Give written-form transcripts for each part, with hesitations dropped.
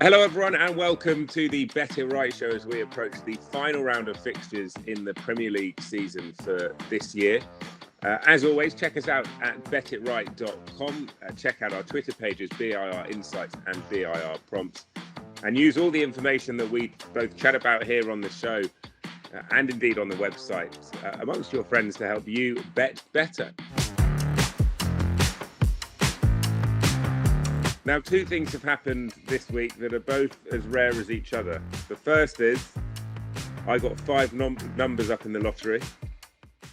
Hello everyone and welcome to the Bet It Right show as we approach the final round of fixtures in the Premier League season for this year. As always, check us out at betitright.com. Check out our Twitter pages, BIR Insights and BIR Prompts. And use all the information that we both chat about here on the show and indeed on the website amongst your friends to help you bet better. Now, two things have happened this week that are both as rare as each other. The first is I got five numbers up in the lottery.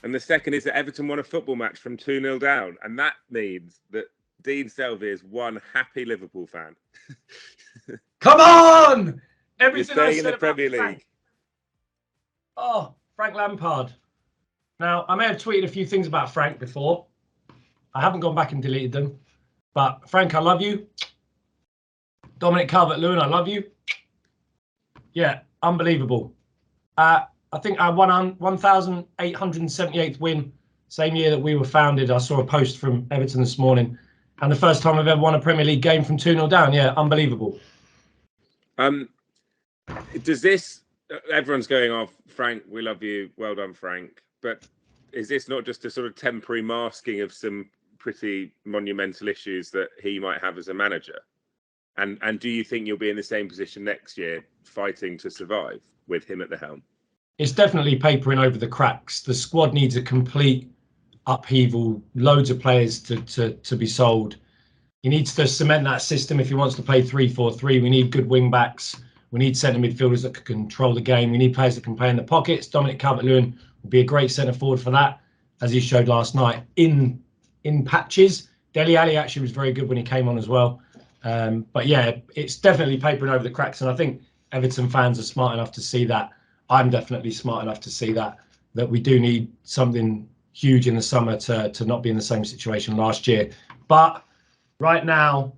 And the second is that Everton won a football match from 2-0 down. And that means that Dean Selvey is one happy Liverpool fan. Come on! Everything You're I staying in said the Premier about Frank. League. Oh, Frank Lampard. Now, I may have tweeted a few things about Frank before. I haven't gone back and deleted them. But Frank, I love you. Dominic Calvert-Lewin, I love you. Yeah, unbelievable. I think I won 1,878th win, same year that we were founded. I saw a post from Everton this morning. And the first time I've ever won a Premier League game from 2-0 down. Yeah, unbelievable. Does this, everyone's going off, Frank, we love you, well done, Frank. But is this not just a sort of temporary masking of some pretty monumental issues that he might have as a manager? And do you think you'll be in the same position next year, fighting to survive with him at the helm? It's definitely papering over the cracks. The squad needs a complete upheaval, loads of players to be sold. He needs to cement that system if he wants to play 3-4-3. We need good wing backs. We need centre midfielders that can control the game. We need players that can play in the pockets. Dominic Calvert-Lewin would be a great centre forward for that, as he showed last night in patches. Dele Alli actually was very good when he came on as well. But yeah, it's definitely papering over the cracks. And I think Everton fans are smart enough to see that. I'm definitely smart enough to see that we do need something huge in the summer to not be in the same situation last year. But right now,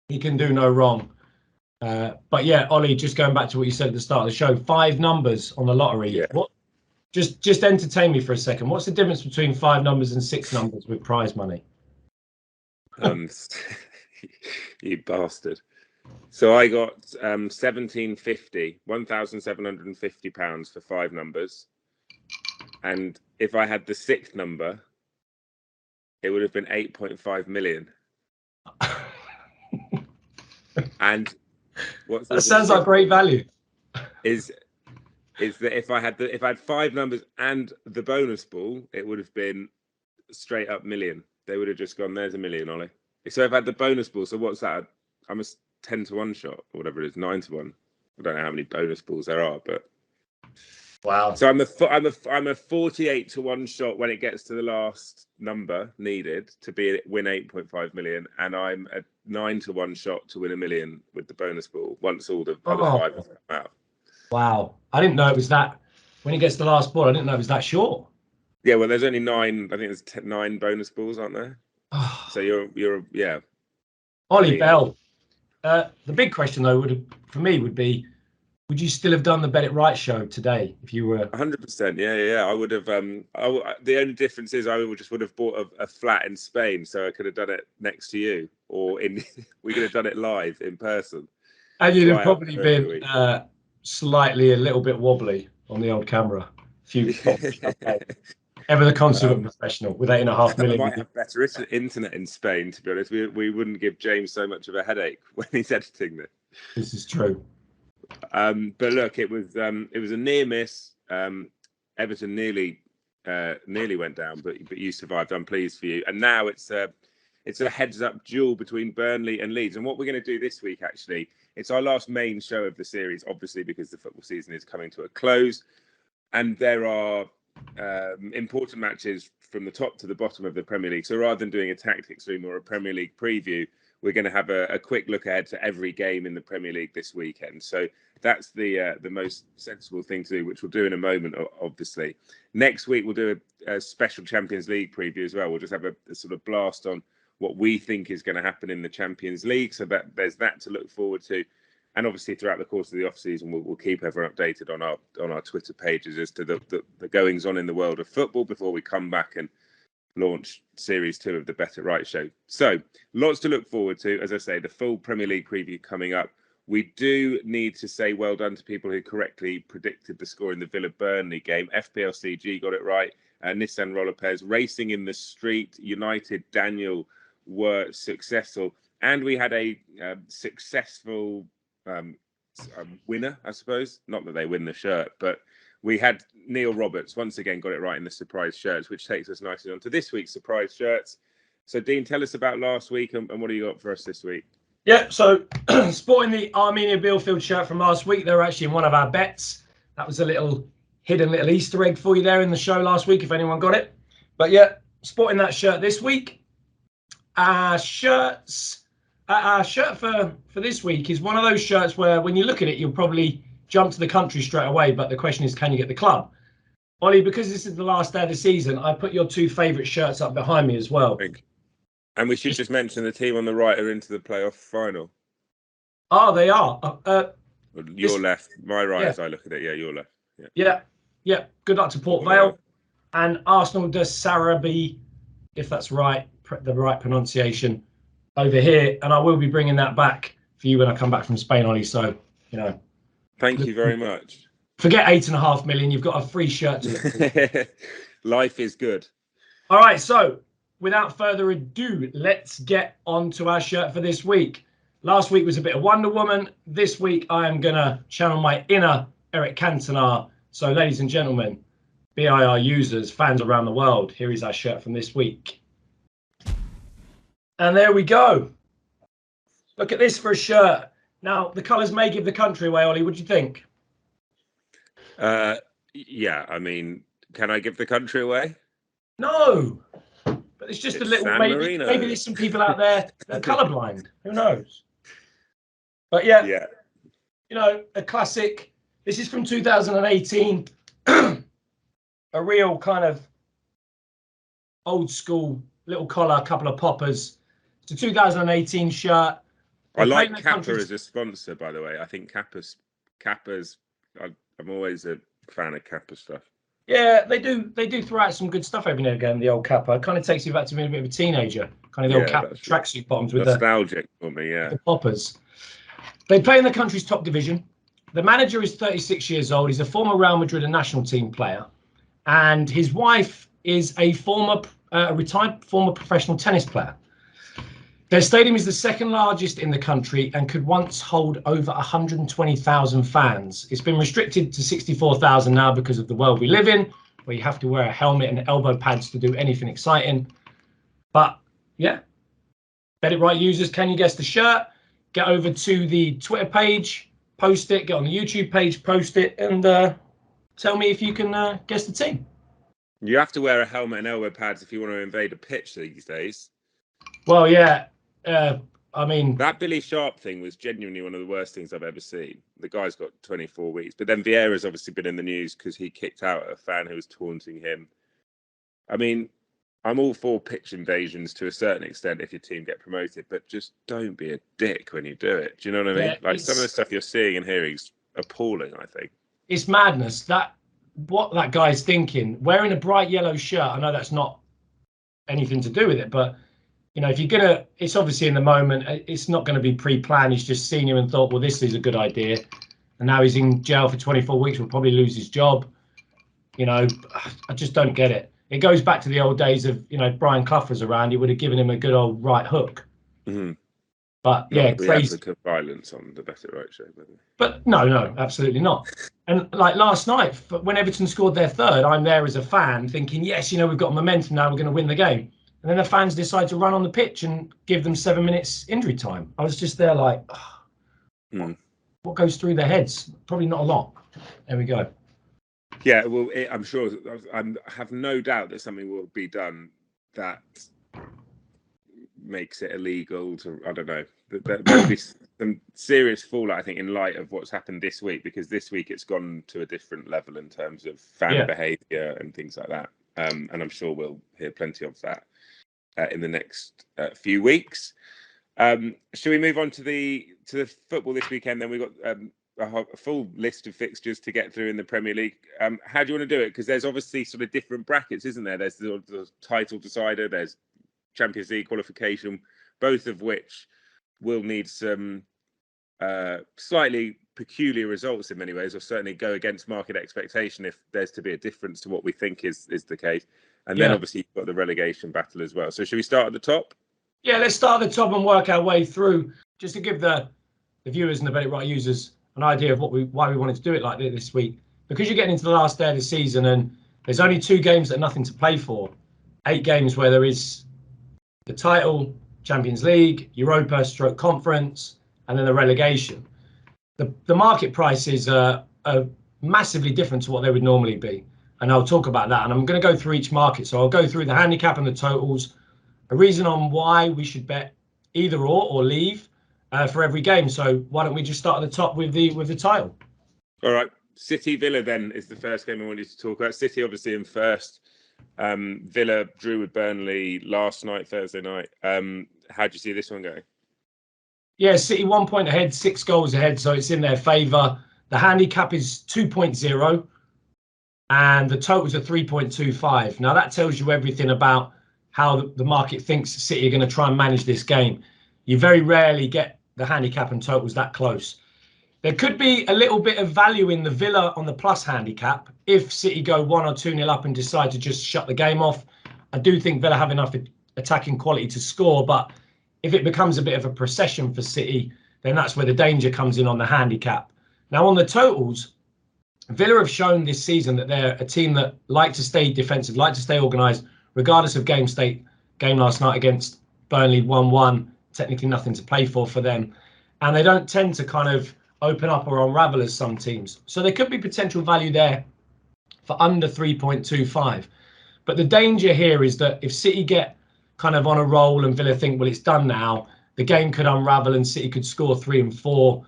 he can do no wrong. But yeah, Ollie, just going back to what you said at the start of the show, 5 numbers on the lottery. Yeah. What? Just entertain me for a second. What's the difference between 5 numbers and 6 numbers with prize money? You bastard. So I got £1,750 for 5 numbers. And if I had the 6th number, it would have been 8.5 million. And that sounds like great value. Is that if I had 5 numbers and the bonus ball, it would have been straight up million. They would have just gone, there's a million, Ollie. So if I had the bonus ball, so what's that? I'm a 10-1 shot, or whatever it is, 9-1. I don't know how many bonus balls there are, but wow. So I'm a 48-1 shot when it gets to the last number needed to win 8.5 million, and I'm a 9-1 shot to win $1 million with the bonus ball once all the other 5 have come out. Wow, I didn't know it was that. When it gets to the last ball, I didn't know it was that short. Yeah, well, there's only 9. I think there's 9 bonus balls, aren't there? So you're yeah. Ollie Bell. The big question though would be, would you still have done the Bet It Right show today if you were? 100%. Yeah. I would have. The only difference is I would have bought a flat in Spain, so I could have done it next to you, or we could have done it live in person. And you'd have probably been slightly a little bit wobbly on the old camera. Ever the consummate professional with 8.5 million. I might have better internet in Spain, to be honest. We wouldn't give James so much of a headache when he's editing this. This is true. But look, it was a near miss. Everton nearly went down, but you survived. I'm pleased for you. And now it's a heads-up duel between Burnley and Leeds. And what we're going to do this week, actually, it's our last main show of the series, obviously, because the football season is coming to a close, and there are important matches from the top to the bottom of the Premier League. So rather than doing a tactics room or a Premier League preview, we're going to have a quick look ahead to every game in the Premier League this weekend. So that's the most sensible thing to do, which we'll do in a moment, obviously. Next week, we'll do a special Champions League preview as well. We'll just have a sort of blast on what we think is going to happen in the Champions League. So that there's that to look forward to. And obviously, throughout the course of the off-season, we'll keep everyone updated on our Twitter pages as to the goings-on in the world of football before we come back and launch Series 2 of the Bet It Right show. So, lots to look forward to. As I say, the full Premier League preview coming up We do need to say well done to people who correctly predicted the score in the Villa-Burnley game. FPLCG got it right. Nissan Roller-Pez, Racing in the Street, United, Daniel were successful. And we had a successful winner, I suppose. Not that they win the shirt, but we had Neil Roberts once again got it right in the surprise shirts, which takes us nicely on to this week's surprise shirts. So, Dean, tell us about last week and what do you got for us this week? Yeah, so sporting the Armenia Bielefeld shirt from last week, they were actually in one of our bets. That was a little hidden little Easter egg for you there in the show last week, if anyone got it. But yeah, sporting that shirt this week. Our shirt for this week is one of those shirts where when you look at it, you'll probably jump to the country straight away. But the question is, can you get the club? Ollie, because this is the last day of the season, I put your two favourite shirts up behind me as well. And we should just mention the team on the right are into the playoff final. Oh, they are. Your left, my right, yeah. as I look at it. Yeah, your left. Yeah. Good luck to Port Vale and Arsenal de Sarabi, if that's right, the right pronunciation, over here. And I will be bringing that back for you when I come back from Spain, Ollie. So, Thank you very much. Forget 8.5 million. You've got a free shirt to look for. Life is good. All right, so without further ado, let's get on to our shirt for this week. Last week was a bit of Wonder Woman. This week, I am going to channel my inner Eric Cantona. So, ladies and gentlemen, BIR users, fans around the world, here is our shirt from this week. And there we go. Look at this for a shirt. Now, the colours may give the country away, Ollie. What do you think? Yeah, I mean, can I give the country away? No. But it's just a little, maybe there's some people out there that are colourblind. Who knows? But yeah, a classic. This is from 2018. A real kind of old school little collar, a couple of poppers. It's a 2018 shirt. I like Kappa as a sponsor, by the way. I think Kappa's. I'm always a fan of Kappa stuff. Yeah, they do throw out some good stuff every now and again. The old Kappa, it kind of takes you back to being a bit of a teenager. Kind of the old Kappa tracksuit bottoms with nostalgic for me, the poppers. They play in the country's top division. The manager is 36 years old. He's a former Real Madrid and national team player, and his wife is a retired former professional tennis player. Their stadium is the second largest in the country and could once hold over 120,000 fans. It's been restricted to 64,000 now because of the world we live in, where you have to wear a helmet and elbow pads to do anything exciting. But yeah, Bet It Right users, can you guess the shirt? Get over to the Twitter page, post it, get on the YouTube page, post it, and tell me if you can guess the team. You have to wear a helmet and elbow pads if you want to invade a pitch these days. Well, yeah. I mean, that Billy Sharp thing was genuinely one of the worst things I've ever seen. The guy's got 24 weeks, but then Vieira's obviously been in the news because he kicked out a fan who was taunting him. I mean, I'm all for pitch invasions to a certain extent if your team get promoted, but just don't be a dick when you do it. Do you know what I mean? Like some of the stuff you're seeing and hearing is appalling, I think. It's madness. What that guy's thinking, wearing a bright yellow shirt, I know that's not anything to do with it, but if you're gonna, it's obviously in the moment. It's not going to be pre-planned. He's just seen him and thought, well, this is a good idea. And now he's in jail for 24 weeks. Will probably lose his job. I just don't get it. It goes back to the old days of, Brian Clough was around. He would have given him a good old right hook. Mm-hmm. But yeah, crazy. Advocate of violence on the Bet It Right show, by the way. But no, absolutely not. And like last night, when Everton scored their third, I'm there as a fan thinking, yes, we've got momentum now. We're going to win the game. And then the fans decide to run on the pitch and give them 7 minutes injury time. I was just there like, what goes through their heads? Probably not a lot. There we go. Yeah, well, I'm sure. I have no doubt that something will be done that makes it illegal to, I don't know. There'll be some serious fallout, I think, in light of what's happened this week, because this week it's gone to a different level in terms of fan behaviour and things like that. And I'm sure we'll hear plenty of that in the next few weeks. Should we move on to the football this weekend? Then we've got a full list of fixtures to get through in the Premier League. How do you want to do it? Because there's obviously sort of different brackets, isn't there? There's the title decider, there's Champions League qualification, both of which will need some slightly peculiar results in many ways, or certainly go against market expectation if there's to be a difference to what we think is the case. And then obviously you've got the relegation battle as well. So should we start at the top? Yeah, let's start at the top and work our way through, just to give the viewers and the Bet It Right users an idea of why we wanted to do it like this week. Because you're getting into the last day of the season and there's only 2 games that are nothing to play for. 8 games where there is the title, Champions League, Europa / Conference, and then the relegation. The market prices are massively different to what they would normally be. And I'll talk about that. And I'm going to go through each market. So I'll go through the handicap and the totals, a reason on why we should bet either or leave for every game. So why don't we just start at the top with the title? All right. City Villa then is the first game I wanted to talk about. City obviously in first. Villa drew with Burnley last night, Thursday night. How do you see this one going? Yeah, City 1 point ahead, 6 goals ahead, so it's in their favour. The handicap is 2.0 and the totals are 3.25. Now that tells you everything about how the market thinks City are going to try and manage this game. You very rarely get the handicap and totals that close. There could be a little bit of value in the Villa on the plus handicap if City go 1 or 2-0 up and decide to just shut the game off. I do think Villa have enough attacking quality to score, but if it becomes a bit of a procession for City, then that's where the danger comes in on the handicap. Now on the totals, Villa have shown this season that they're a team that like to stay defensive, like to stay organised, regardless of game state. Game last night against Burnley 1-1, technically nothing to play for them. And they don't tend to kind of open up or unravel as some teams. So there could be potential value there for under 3.25. But the danger here is that if City get kind of on a roll and Villa think, well, it's done now, the game could unravel and City could score 3 and 4.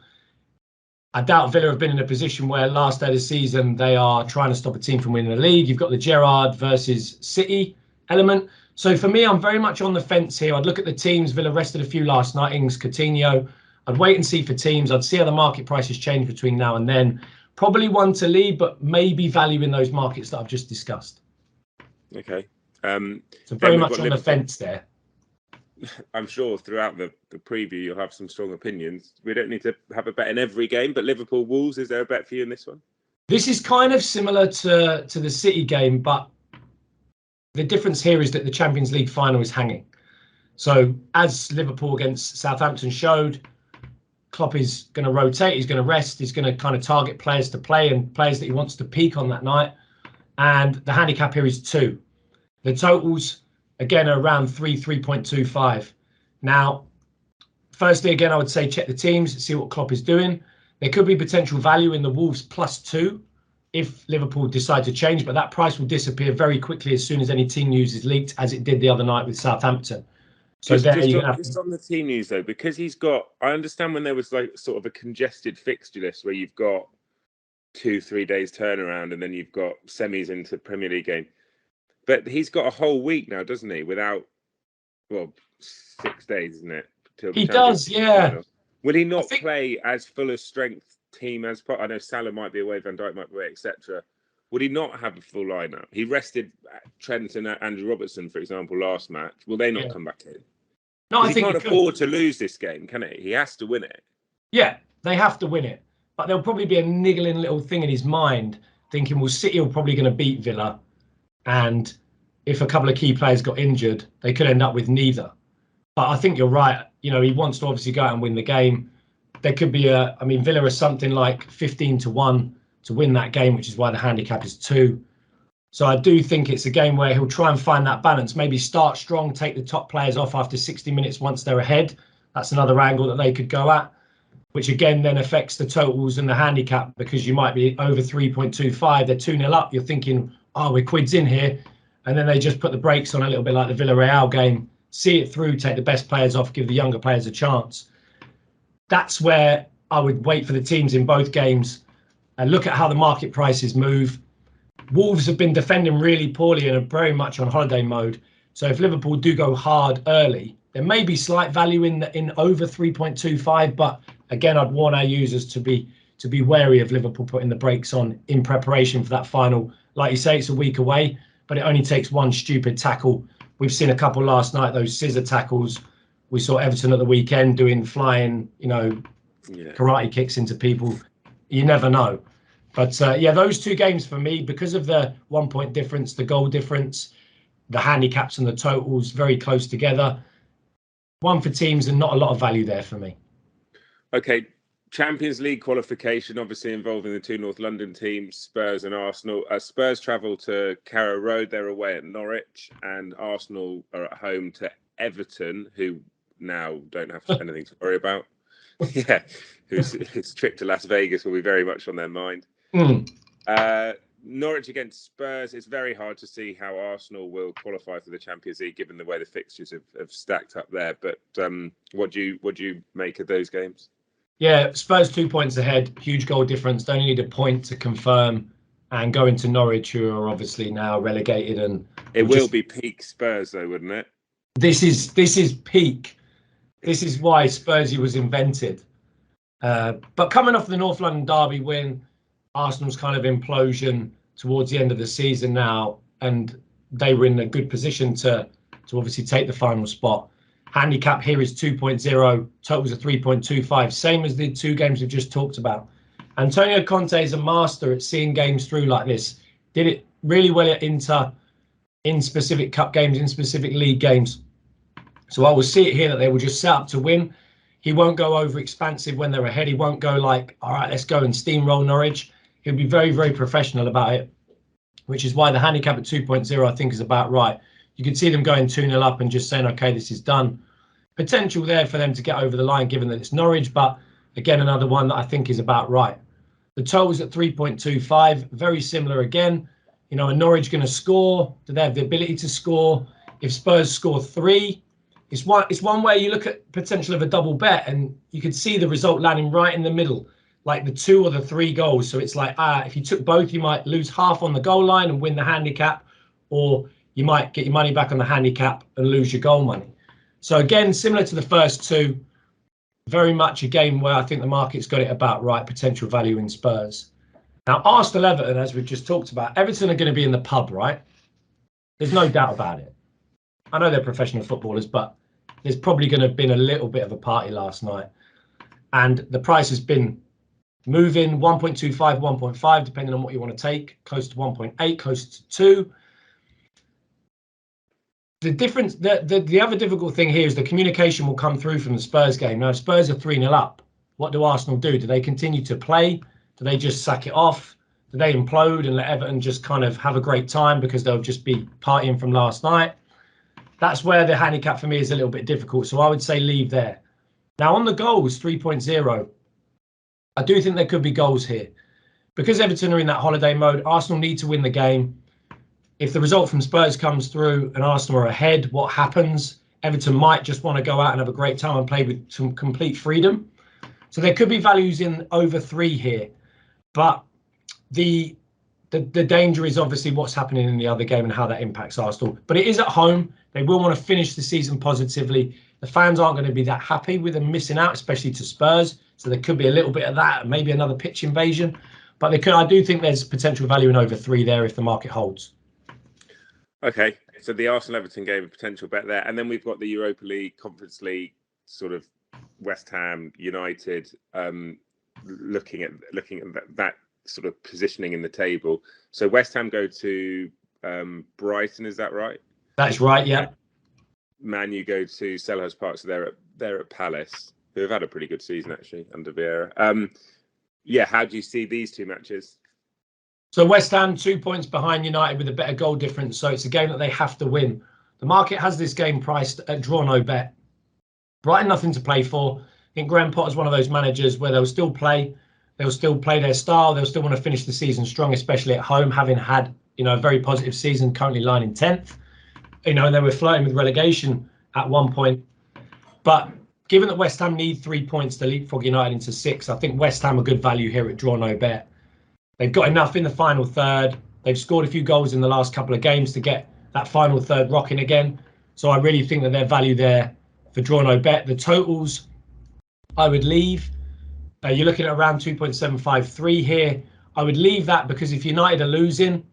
I doubt Villa have been in a position where last day of the season they are trying to stop a team from winning the league. You've got the Gerrard versus City element. So for me, I'm very much on the fence here. I'd look at the teams. Villa rested a few last night, Ings, Coutinho. I'd wait and see for teams. I'd see how the market prices change between now and then. Probably one to lead, but maybe value in those markets that I've just discussed. Okay. So very much on the fence there. I'm sure throughout the preview you'll have some strong opinions. We don't need to have a bet in every game, but Liverpool Wolves, is there a bet for you in this one? This is kind of similar to the City game, but the difference here is that the Champions League final is hanging. So as Liverpool against Southampton showed, Klopp is going to rotate, he's going to rest, he's going to kind of target players to play and players that he wants to peak on that night. And the handicap here is 2. The totals, again, are around 3.25. Now, firstly, again, I would say check the teams, see what Klopp is doing. There could be potential value in the Wolves +2 if Liverpool decide to change, but that price will disappear very quickly as soon as any team news is leaked, as it did the other night with Southampton. So just on the team news though, because he's got, I understand when there was like sort of a congested fixture list where you've got 2-3 days turnaround and then you've got semis into Premier League game, but he's got a whole week now, doesn't he? Without, 6 days, isn't it? He does, yeah. Final. Will he not play as full a strength team as? I know Salah might be away, Van Dijk might be away, etc. Would he not have a full lineup? He rested Trent and Andrew Robertson, for example, last match. Will they not come back in? No, I think he can't afford to lose this game, can he? He has to win it. Yeah, they have to win it. But there'll probably be a niggling little thing in his mind thinking, well, City are probably going to beat Villa. And if a couple of key players got injured, they could end up with neither. But I think you're right. You know, he wants to obviously go out and win the game. There could be Villa is something like 15-1 to win that game, which is why the handicap is 2. So I do think it's a game where he'll try and find that balance, maybe start strong, take the top players off after 60 minutes once they're ahead. That's another angle that they could go at, which again then affects the totals and the handicap because you might be over 3.25. They're 2-0 up. You're thinking, we're quids in here. And then they just put the brakes on a little bit like the Villarreal game, see it through, take the best players off, give the younger players a chance. That's where I would wait for the teams in both games and look at how the market prices move. Wolves have been defending really poorly and are very much on holiday mode. So if Liverpool do go hard early, there may be slight value in over 3.25. But again, I'd warn our users to be wary of Liverpool putting the brakes on in preparation for that final. Like you say, it's a week away, but it only takes one stupid tackle. We've seen a couple last night, those scissor tackles. We saw Everton at the weekend doing flying, karate kicks into people. You never know. But yeah, those two games for me, because of the 1 point difference, the goal difference, the handicaps and the totals very close together. One for teams and not a lot of value there for me. Okay, Champions League qualification, obviously involving the two North London teams, Spurs and Arsenal. Spurs travel to Carrow Road, they're away at Norwich, and Arsenal are at home to Everton, who now don't have anything to worry about. Yeah, whose trip to Las Vegas will be very much on their mind. Norwich against Spurs. It's very hard to see how Arsenal will qualify for the Champions League given the way the fixtures have stacked up there. But what do you make of those games? Yeah, Spurs 2 points ahead, huge goal difference. They only need a point to confirm and go into Norwich, who are obviously now relegated. And it will be peak Spurs, though, wouldn't it? This is peak. This is why Spursy was invented. But coming off the North London derby win, Arsenal's kind of implosion towards the end of the season now, and they were in a good position to obviously take the final spot. Handicap here is 2.0, totals are 3.25, same as the two games we've just talked about. Antonio Conte is a master at seeing games through like this. Did it really well at Inter in specific cup games, in specific league games. So I will see it here that they will just set up to win. He won't go over expansive when they're ahead. He won't go like, all right, let's go and steamroll Norwich. He'll be very, very professional about it, which is why the handicap at 2.0 I think is about right. You can see them going 2-0 up and just saying, okay, this is done. Potential there for them to get over the line, given that it's Norwich, but again, another one that I think is about right. The totals at 3.25, very similar again. You know, are Norwich going to score? Do they have the ability to score? If Spurs score 3, it's one where you look at potential of a double bet and you could see the result landing right in the middle, like the 2 or the 3 goals. So it's like, if you took both, you might lose half on the goal line and win the handicap, or you might get your money back on the handicap and lose your goal money. So again, similar to the first two, very much a game where I think the market's got it about right, potential value in Spurs. Now, Arsenal, Everton, as we've just talked about, Everton are going to be in the pub, right? There's no doubt about it. I know they're professional footballers, but there's probably going to have been a little bit of a party last night. And the price has been moving 1.25, 1.5, depending on what you want to take, close to 1.8, close to 2. The difference, the other difficult thing here is the communication will come through from the Spurs game. Now, Spurs are 3-0 up. What do Arsenal do? Do they continue to play? Do they just sack it off? Do they implode and let Everton just kind of have a great time because they'll just be partying from last night? That's where the handicap for me is a little bit difficult. So I would say leave there. Now, on the goals, 3.0, I do think there could be goals here. Because Everton are in that holiday mode, Arsenal need to win the game. If the result from Spurs comes through and Arsenal are ahead, what happens? Everton might just want to go out and have a great time and play with some complete freedom. So there could be values in over 3 here. But the danger is obviously what's happening in the other game and how that impacts Arsenal. But it is at home. They will want to finish the season positively. The fans aren't going to be that happy with them missing out, especially to Spurs. So there could be a little bit of that, maybe another pitch invasion. But I do think there's potential value in over 3 there if the market holds. Okay, so the Arsenal-Everton game, a potential bet there. And then we've got the Europa League, Conference League, sort of West Ham, United, looking at that sort of positioning in the table. So West Ham go to Brighton, is that right? That's right, yeah. Man U go to Selhurst Park, so they're at Palace, who have had a pretty good season actually under Vieira. Yeah, how do you see these two matches? So West Ham 2 points behind United with a better goal difference, so it's a game that they have to win. The market has this game priced at draw no bet. Brighton nothing to play for. I think Graham Potter's one of those managers where they'll still play their style, they'll still want to finish the season strong, especially at home, having had a very positive season, currently lying in 10th. They were flirting with relegation at one point. But given that West Ham need 3 points to leapfrog United into 6, I think West Ham are good value here at draw no bet. They've got enough in the final third. They've scored a few goals in the last couple of games to get that final third rocking again. So I really think that their value there for draw no bet. The totals I would leave. You're looking at around 2.753 here. I would leave that because if United are losing,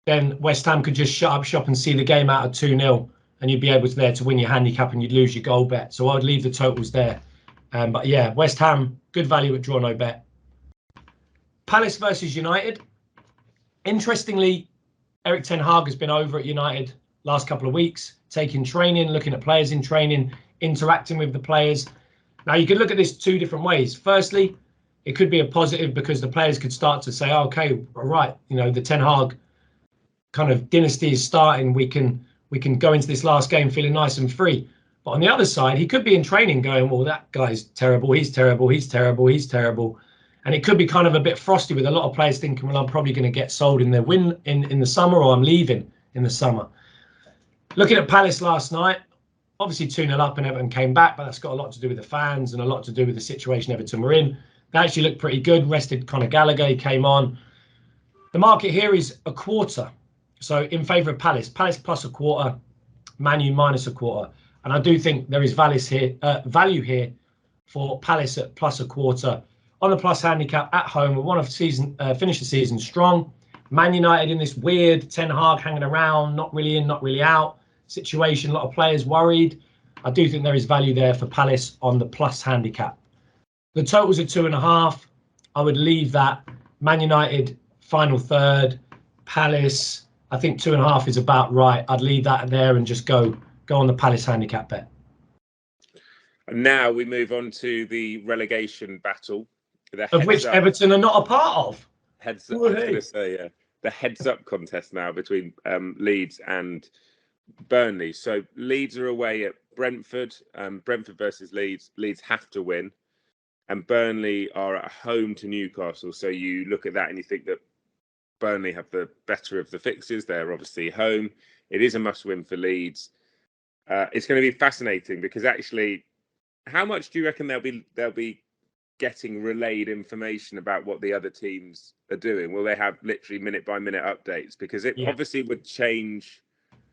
then West Ham could just shut up shop and see the game out of 2-0 and you'd be able to win your handicap and you'd lose your goal bet. So I would leave the totals there But yeah, West Ham, good value at draw no bet. Palace versus United. Interestingly, Erik ten Hag has been over at United last couple of weeks, taking training, looking at players in training, interacting with the players. Now, you could look at this two different ways. Firstly, it could be a positive because the players could start to say, okay, all right, the Ten Hag kind of dynasty is starting. We can go into this last game feeling nice and free. But on the other side, he could be in training going, well, that guy's terrible. He's terrible. He's terrible. He's terrible. And it could be kind of a bit frosty with a lot of players thinking, well, I'm probably going to get sold in the summer, or I'm leaving in the summer. Looking at Palace last night, obviously 2-0 up and Everton came back, but that's got a lot to do with the fans and a lot to do with the situation Everton were in. They actually looked pretty good. Rested Conor Gallagher, he came on. The market here is a quarter. So in favour of Palace. Palace plus a quarter, Man U minus a quarter. And I do think there is value here for Palace at plus a quarter on the plus handicap at home. We want to finish the season strong. Man United in this weird Ten Hag hanging around, not really in, not really out situation. A lot of players worried. I do think there is value there for Palace on the plus handicap. The totals are 2.5. I would leave that. Man United final third. Palace, I think 2.5 is about right. I'd leave that there and just go on the Palace handicap bet. And now we move on to the relegation battle, of which Everton are not a part of. I was going to say, the heads-up contest now between Leeds and Burnley. So Leeds are away at Brentford. Brentford versus Leeds. Leeds have to win. And Burnley are at home to Newcastle. So you look at that and you think that Burnley have the better of the fixtures. They're obviously home. It is a must-win for Leeds. It's going to be fascinating because actually, how much do you reckon they'll be getting relayed information about what the other teams are doing? Will they have literally minute-by-minute updates? Because it obviously would change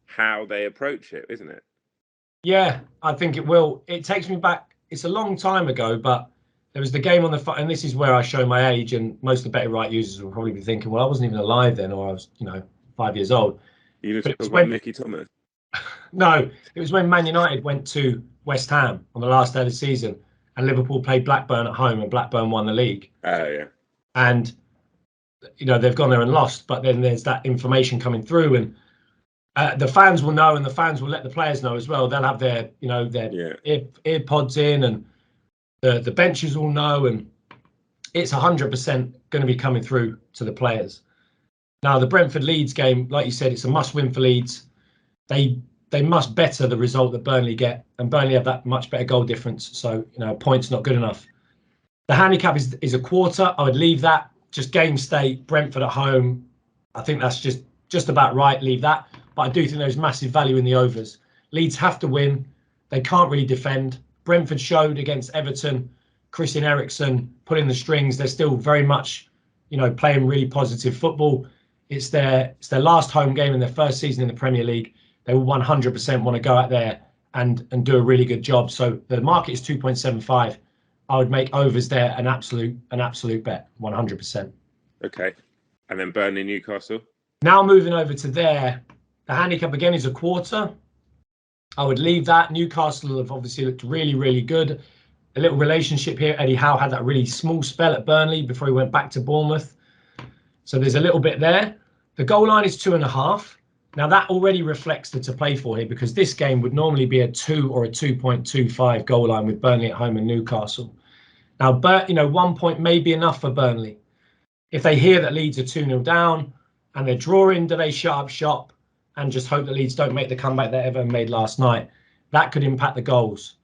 how they approach it, isn't it? Yeah, I think it will. It takes me back. It's a long time ago, but there was the game on the and this is where I show my age, and most of the Better Right users will probably be thinking, well, I wasn't even alive then, or I was, 5 years old. You talk about Mickey Thomas? No, it was when Man United went to West Ham on the last day of the season, and Liverpool played Blackburn at home, and Blackburn won the league. Oh, yeah. And, they've gone there and lost, but then there's that information coming through, and the fans will know, and the fans will let the players know as well. They'll have their ear pods in, and the benches will know, and it's 100% going to be coming through to the players. Now, the Brentford Leeds game, like you said, it's a must-win for Leeds. They must better the result that Burnley get, and Burnley have that much better goal difference. So, a point's not good enough. The handicap is a quarter. I would leave that. Just game state, Brentford at home. I think that's just about right. Leave that. But I do think there's massive value in the overs. Leeds have to win. They can't really defend. Brentford showed against Everton, Christian Eriksen pulling the strings. They're still very much, playing really positive football. It's their last home game in their first season in the Premier League. They will 100% want to go out there and do a really good job. So the market is 2.75. I would make overs there an absolute bet, 100%. Okay. And then Burnley, Newcastle. Now moving over to there, the handicap again is a quarter. I would leave that. Newcastle have obviously looked really, really good. A little relationship here. Eddie Howe had that really small spell at Burnley before he went back to Bournemouth. So there's a little bit there. The goal line is 2.5. Now that already reflects the to play for here, because this game would normally be a 2 or a 2.25 goal line with Burnley at home and Newcastle. Now, 1 point may be enough for Burnley. If they hear that Leeds are 2-0 down and they're drawing, do they shut up shop and just hope that Leeds don't make the comeback that Everton made last night? That could impact the goals.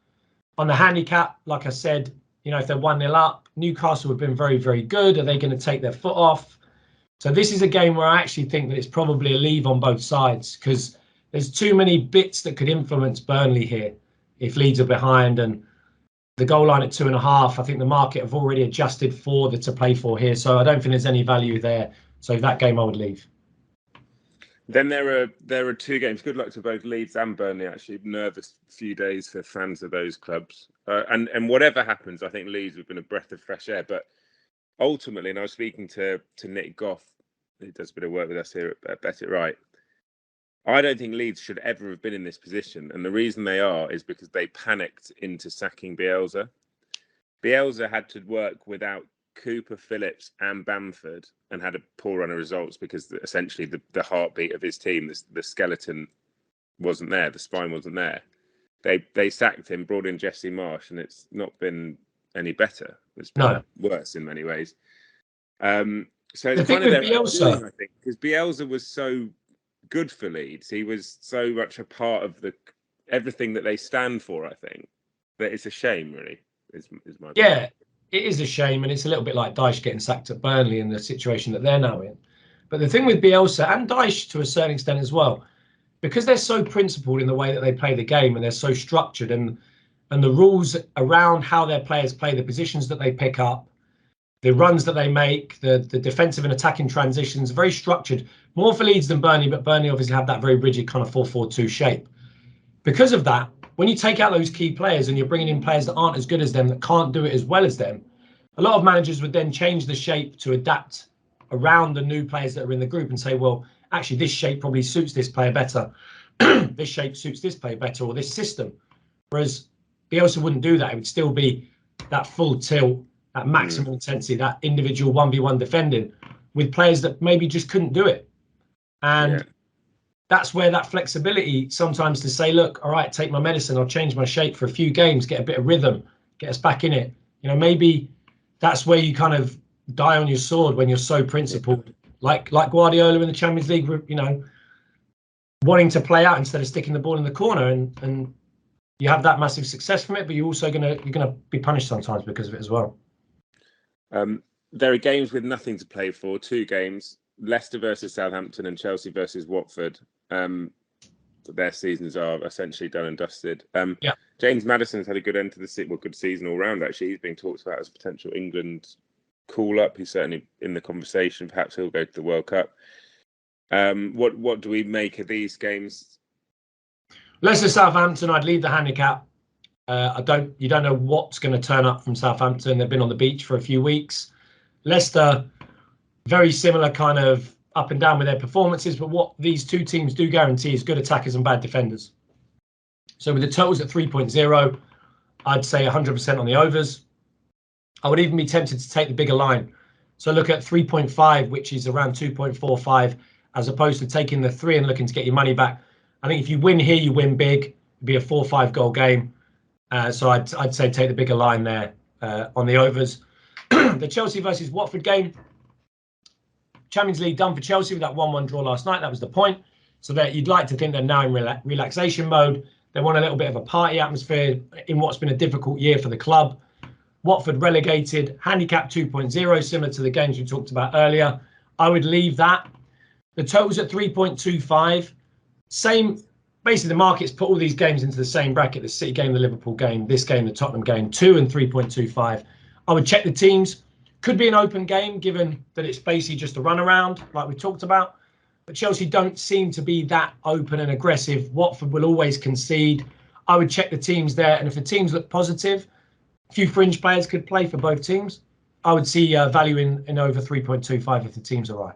On the handicap, like I said, if they're 1-0 up, Newcastle have been very, very good. Are they going to take their foot off? So this is a game where I actually think that it's probably a leave on both sides, because there's too many bits that could influence Burnley here if Leeds are behind. And the goal line at 2.5, I think the market have already adjusted for the to play for here. So I don't think there's any value there. So that game I would leave. Then there are two games. Good luck to both Leeds and Burnley, actually. Nervous few days for fans of those clubs. And whatever happens, I think Leeds have been a breath of fresh air. But ultimately, and I was speaking to Nick Goff, who does a bit of work with us here at Bet It Right, I don't think Leeds should ever have been in this position. And the reason they are is because they panicked into sacking Bielsa. Bielsa had to work without Cooper, Phillips, and Bamford, and had a poor run of results because essentially the heartbeat of his team, the skeleton, wasn't there. The spine wasn't there. They sacked him, brought in Jesse Marsh, and it's not been any better. It's been worse in many ways. So it's kind of their Bielsa, I think, because Bielsa was so good for Leeds. He was so much a part of everything that they stand for. I think that it's a shame, really. Is my opinion. It is a shame, and it's a little bit like Dyche getting sacked at Burnley in the situation that they're now in. But the thing with Bielsa and Dyche to a certain extent as well, because they're so principled in the way that they play the game, and they're so structured, and the rules around how their players play, the positions that they pick up, the runs that they make, the defensive and attacking transitions, very structured, more for Leeds than Burnley, but Burnley obviously have that very rigid kind of 4-4-2 shape. Because of that, when you take out those key players and you're bringing in players that aren't as good as them, that can't do it as well as them, a lot of managers would then change the shape to adapt around the new players that are in the group and say, well, actually, this shape probably suits this player better. This shape suits this player better, or this system. Whereas Bielsa wouldn't do that. It would still be that full tilt, that maximum intensity, that individual 1v1 defending with players that maybe just couldn't do it. And that's where that flexibility sometimes to say, look, all right, take my medicine. I'll change my shape for a few games, get a bit of rhythm, get us back in it. You know, maybe that's where you kind of die on your sword when you're so principled, like Guardiola in the Champions League, you know, wanting to play out instead of sticking the ball in the corner, and you have that massive success from it, but you're gonna be punished sometimes because of it as well. There are games with nothing to play for. 2 games: Leicester versus Southampton and Chelsea versus Watford. Their seasons are essentially done and dusted. James Maddison's had a good end to the season, good season all round. Actually, he's being talked about as a potential England call-up. He's certainly in the conversation. Perhaps he'll go to the World Cup. What do we make of these games? Leicester Southampton, I'd leave the handicap. You don't know what's going to turn up from Southampton. They've been on the beach for a few weeks. Leicester, very similar kind of up and down with their performances, but what these two teams do guarantee is good attackers and bad defenders. So with the totals at 3.0, I'd say 100% on the overs. I would even be tempted to take the bigger line. So look at 3.5, which is around 2.45, as opposed to taking the 3 and looking to get your money back. I think if you win here, you win big. It'd be a 4-5 goal game. So I'd say take the bigger line there on the overs. The Chelsea versus Watford game. Champions League done for Chelsea with that 1-1 draw last night. That was the point. So that you'd like to think they're now in relaxation mode. They want a little bit of a party atmosphere in what's been a difficult year for the club. Watford relegated, handicap 2.0, similar to the games we talked about earlier. I would leave that. The totals at 3.25. Same, basically the markets put all these games into the same bracket, the City game, the Liverpool game, this game, the Tottenham game, 2 and 3.25. I would check the teams. Could be an open game, given that it's basically just a run around, like we talked about. But Chelsea don't seem to be that open and aggressive. Watford will always concede. I would check the teams there. And if the teams look positive, a few fringe players could play for both teams. I would see value in over 3.25 if the teams are right.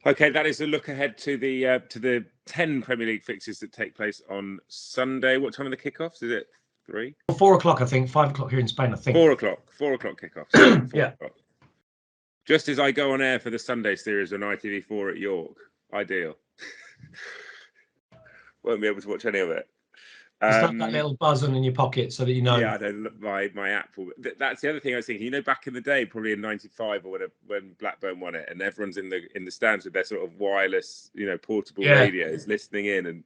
Okay, that is a look ahead to the 10 Premier League fixtures that take place on Sunday. What time are the kickoffs? Is it 3? 4 o'clock, I think. 5 o'clock here in Spain, I think. 4 o'clock. 4 o'clock kickoffs. 4 yeah. o'clock. Just as I go on air for the Sunday series on ITV4 at York. Ideal. Won't be able to watch any of it. Just have that little buzzer in your pocket so that you know. Yeah, I know my app. That's the other thing I was thinking. You know, back in the day, probably in '95 or whatever, when Blackburn won it, and everyone's in the stands with their sort of wireless, portable radios, listening in, and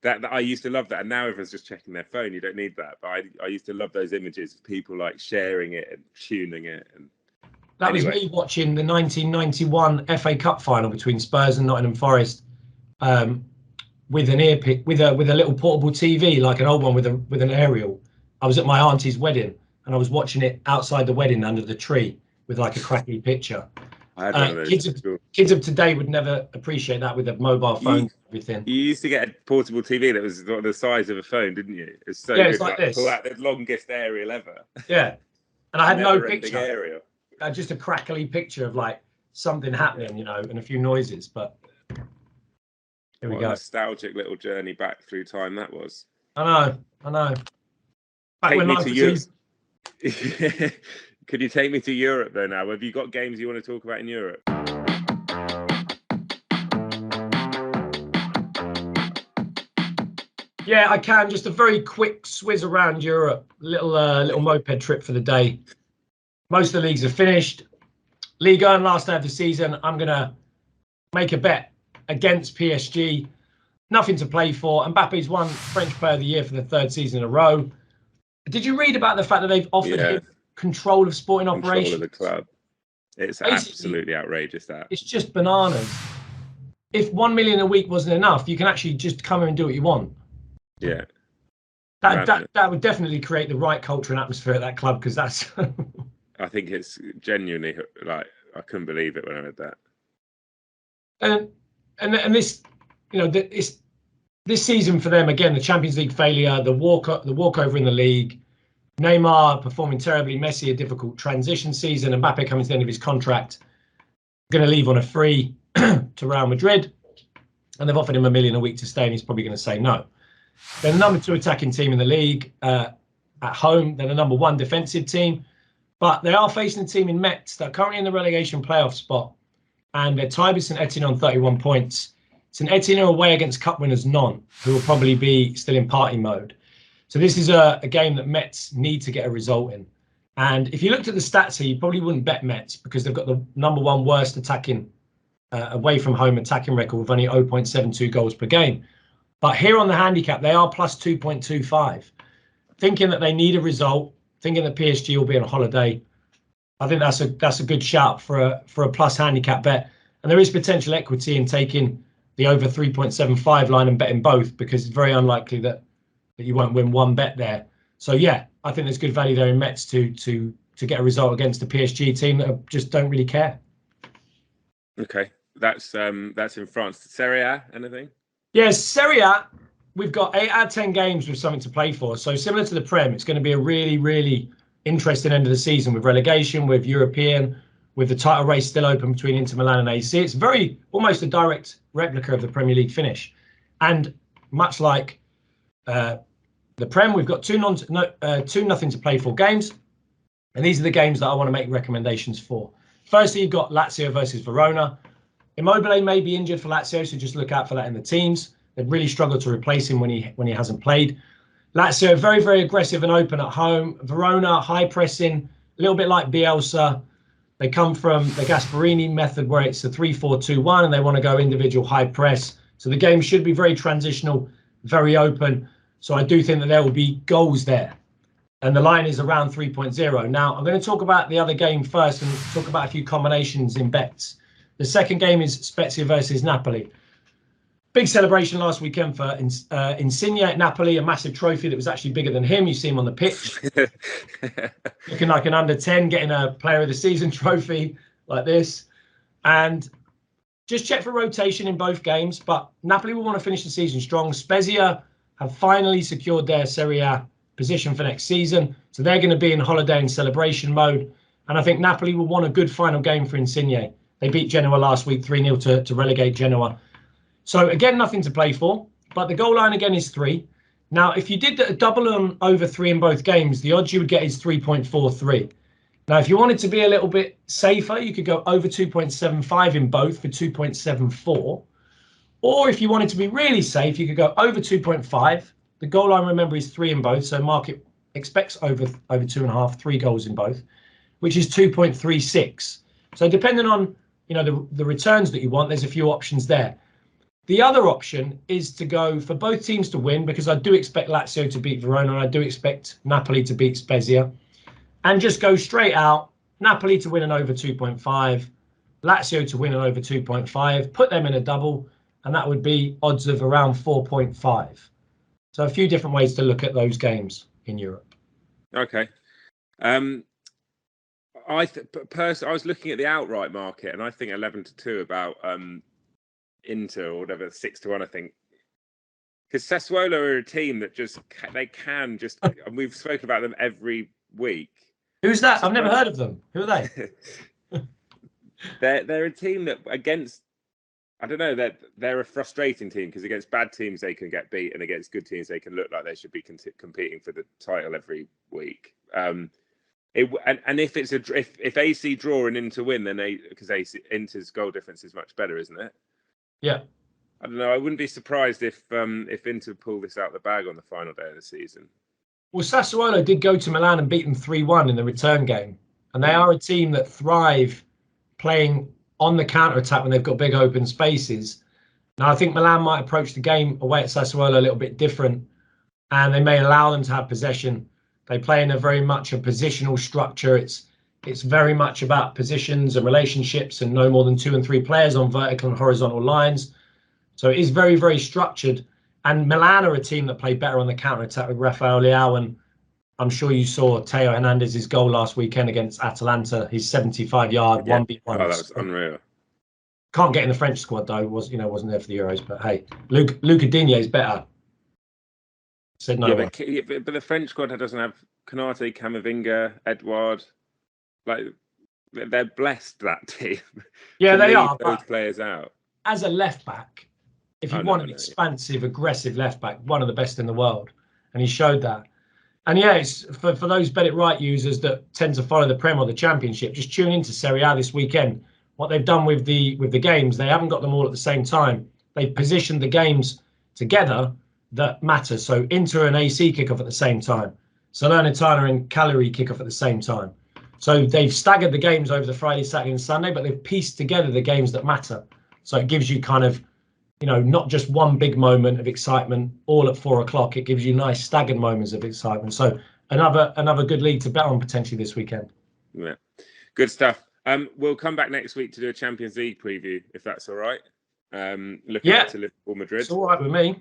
that I used to love that. And now everyone's just checking their phone. You don't need that. But I used to love those images of people like sharing it and tuning it. And that was me watching the 1991 FA Cup final between Spurs and Nottingham Forest. With an earpick, with a little portable TV, like an old one with an aerial. I was at my auntie's wedding and I was watching it outside the wedding under the tree with like a crackly picture. I had one of those. Kids of today would never appreciate that with a mobile phone and everything. You used to get a portable TV that was the size of a phone, didn't you? It was so good. It's like this. Pull out the longest aerial ever. Yeah, and I had no picture. Aerial. Just a crackly picture of like something happening, and a few noises, but. Here we go. A nostalgic little journey back through time that was. I know. Back when life was easy. Could you take me to Europe though now? Have you got games you want to talk about in Europe? Yeah, I can. Just a very quick swizz around Europe. Little moped trip for the day. Most of the leagues are finished. Ligue 1 last day of the season. I'm going to make a bet against PSG. Nothing to play for. Mbappe's won French Player of the Year for the third season in a row. Did you read about the fact that they've offered him control of sporting operations? Control of the club. It's basically absolutely outrageous, that. It's just bananas. If 1 million a week wasn't enough, you can actually just come in and do what you want. Yeah. That would definitely create the right culture and atmosphere at that club, because that's... I think it's genuinely, like, I couldn't believe it when I read that. And this, you know, this season for them, again, the Champions League failure, the walkover in the league, Neymar performing terribly, Messi a difficult transition season, and Mbappe coming to the end of his contract, going to leave on a free to Real Madrid, and they've offered him $1 million a week to stay, and he's probably going to say no. They're the number 2 attacking team in the league at home. They're the number 1 defensive team, but they are facing a team in Metz that are currently in the relegation playoff spot, and they're tied with St Etienne on 31 points. St Etienne are away against cup winners Nantes, who will probably be still in party mode. So this is a game that Metz need to get a result in. And if you looked at the stats here, you probably wouldn't bet Metz, because they've got the number 1 worst attacking away from home attacking record with only 0.72 goals per game. But here on the handicap, they are plus 2.25. Thinking that they need a result, thinking that PSG will be on holiday, I think that's a good shout for a plus handicap bet. And there is potential equity in taking the over 3.75 line and betting both, because it's very unlikely that you won't win one bet there. So yeah, I think there's good value there in Metz to get a result against the PSG team that just don't really care. Okay, that's in France. Serie A, anything? Yes, Serie A, we've got 8 out of 10 games with something to play for. So similar to the Prem, it's going to be a really, really interesting end of the season with relegation, with European, with the title race still open between Inter Milan and AC. It's very almost a direct replica of the Premier League finish. And much like the Prem, we've got two nothing to play for games. And these are the games that I want to make recommendations for. Firstly, you've got Lazio versus Verona. Immobile may be injured for Lazio, so just look out for that in the teams. They've really struggled to replace him when he hasn't played. Lazio very, very aggressive and open at home. Verona high pressing, a little bit like Bielsa. They come from the Gasperini method where it's a 3-4-2-1 and they want to go individual high press. So the game should be very transitional, very open. So I do think that there will be goals there. And the line is around 3.0. Now, I'm going to talk about the other game first and talk about a few combinations in bets. The second game is Spezia versus Napoli. Big celebration last weekend for Insigne at Napoli, a massive trophy that was actually bigger than him. You see him on the pitch, looking like an under 10, getting a player of the season trophy like this. And just check for rotation in both games, but Napoli will want to finish the season strong. Spezia have finally secured their Serie A position for next season, so they're going to be in holiday and celebration mode. And I think Napoli will want a good final game for Insigne. They beat Genoa last week 3-0 to relegate Genoa. So again, nothing to play for, but the goal line again is 3. Now, if you did a double on over 3 in both games, the odds you would get is 3.43. Now, if you wanted to be a little bit safer, you could go over 2.75 in both for 2.74. Or if you wanted to be really safe, you could go over 2.5. The goal line, remember, is 3 in both. So market expects over 2.5, 3 goals in both, which is 2.36. So depending on, you know, the returns that you want, there's a few options there. The other option is to go for both teams to win, because I do expect Lazio to beat Verona and I do expect Napoli to beat Spezia, and just go straight out, Napoli to win an over 2.5, Lazio to win an over 2.5, put them in a double, and that would be odds of around 4.5. So a few different ways to look at those games in Europe. Okay. I was looking at the outright market, and I think 11-2 about Inter or whatever, 6-1, I think. Because Sassuolo are a team that just they can just. And we've spoken about them every week. Who's that? I've never heard of them. Who are they? They're a team that against. I don't know. They're a frustrating team, because against bad teams they can get beat, and against good teams they can look like they should be competing for the title every week. And if it's if AC draw and Inter win, then because Inter's goal difference is much better, isn't it? Yeah. I don't know. I wouldn't be surprised if Inter pull this out of the bag on the final day of the season. Well, Sassuolo did go to Milan and beat them 3-1 in the return game, and they are a team that thrive playing on the counter-attack when they've got big open spaces. Now, I think Milan might approach the game away at Sassuolo a little bit different, and they may allow them to have possession. They play in a very much a positional structure. It's very much about positions and relationships and no more than 2 and 3 players on vertical and horizontal lines. So it is very, very structured. And Milan are a team that play better on the counter-attack with Rafael Leao. And I'm sure you saw Theo Hernandez's goal last weekend against Atalanta. His 75-yard 1v1. Oh, that was unreal. Can't get in the French squad though. Wasn't there for the Euros. But hey, Luca Digne is better. Said no. But the French squad doesn't have Konate, Camavinga, Edouard. Like they're blessed, that team. Yeah, they are. Those players out. As a left back, if you want an expansive, aggressive left back, one of the best in the world, and he showed that. And yeah, it's for those bet it right users that tend to follow the Prem or the Championship, just tune into Serie A this weekend. What they've done with the games, they haven't got them all at the same time. They've positioned the games together that matter. So Inter and AC kick off at the same time. Salernitana and Cagliari kick off at the same time. So they've staggered the games over the Friday, Saturday, and Sunday, but they've pieced together the games that matter. So it gives you kind of, not just one big moment of excitement all at 4 o'clock. It gives you nice staggered moments of excitement. So another good league to bet on potentially this weekend. Yeah, good stuff. We'll come back next week to do a Champions League preview, if that's all right. Looking at to Liverpool, Madrid. It's all right with me.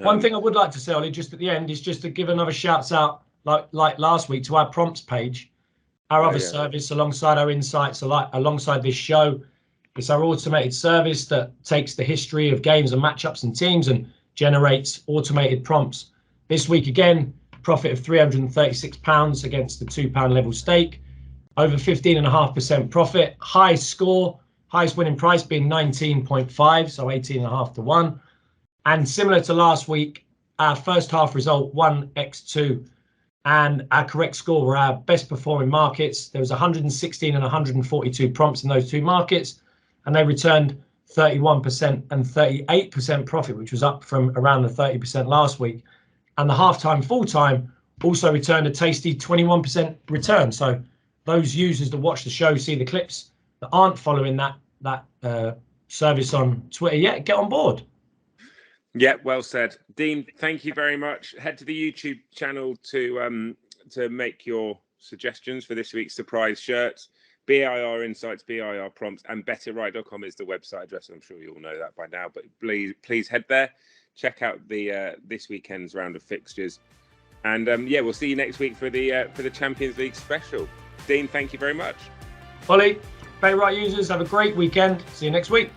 One thing I would like to say, Ollie, just at the end, is just to give another shout out, like last week, to our prompts page, our other service alongside our insights, alongside this show. It's our automated service that takes the history of games and matchups and teams and generates automated prompts. This week, again, profit of £336 against the £2 level stake. Over 15.5% profit. Highest score, highest winning price being 19.5, so 18.5 to 1. And similar to last week, our first half result 1x2, and our correct score were our best performing markets. There was 116 and 142 prompts in those two markets, and they returned 31% and 38% profit, which was up from around the 30% last week. And the halftime, full-time also returned a tasty 21% return. So those users that watch the show, see the clips, that aren't following that service on Twitter yet, get on board. Yeah, well said. Dean, thank you very much. Head to the YouTube channel to make your suggestions for this week's surprise shirts. BIR Insights, BIR Prompts, and betterright.com is the website address. I'm sure you all know that by now, but please head there. Check out the this weekend's round of fixtures. And we'll see you next week for the Champions League special. Dean, thank you very much. Ollie, Bet Right users, have a great weekend. See you next week.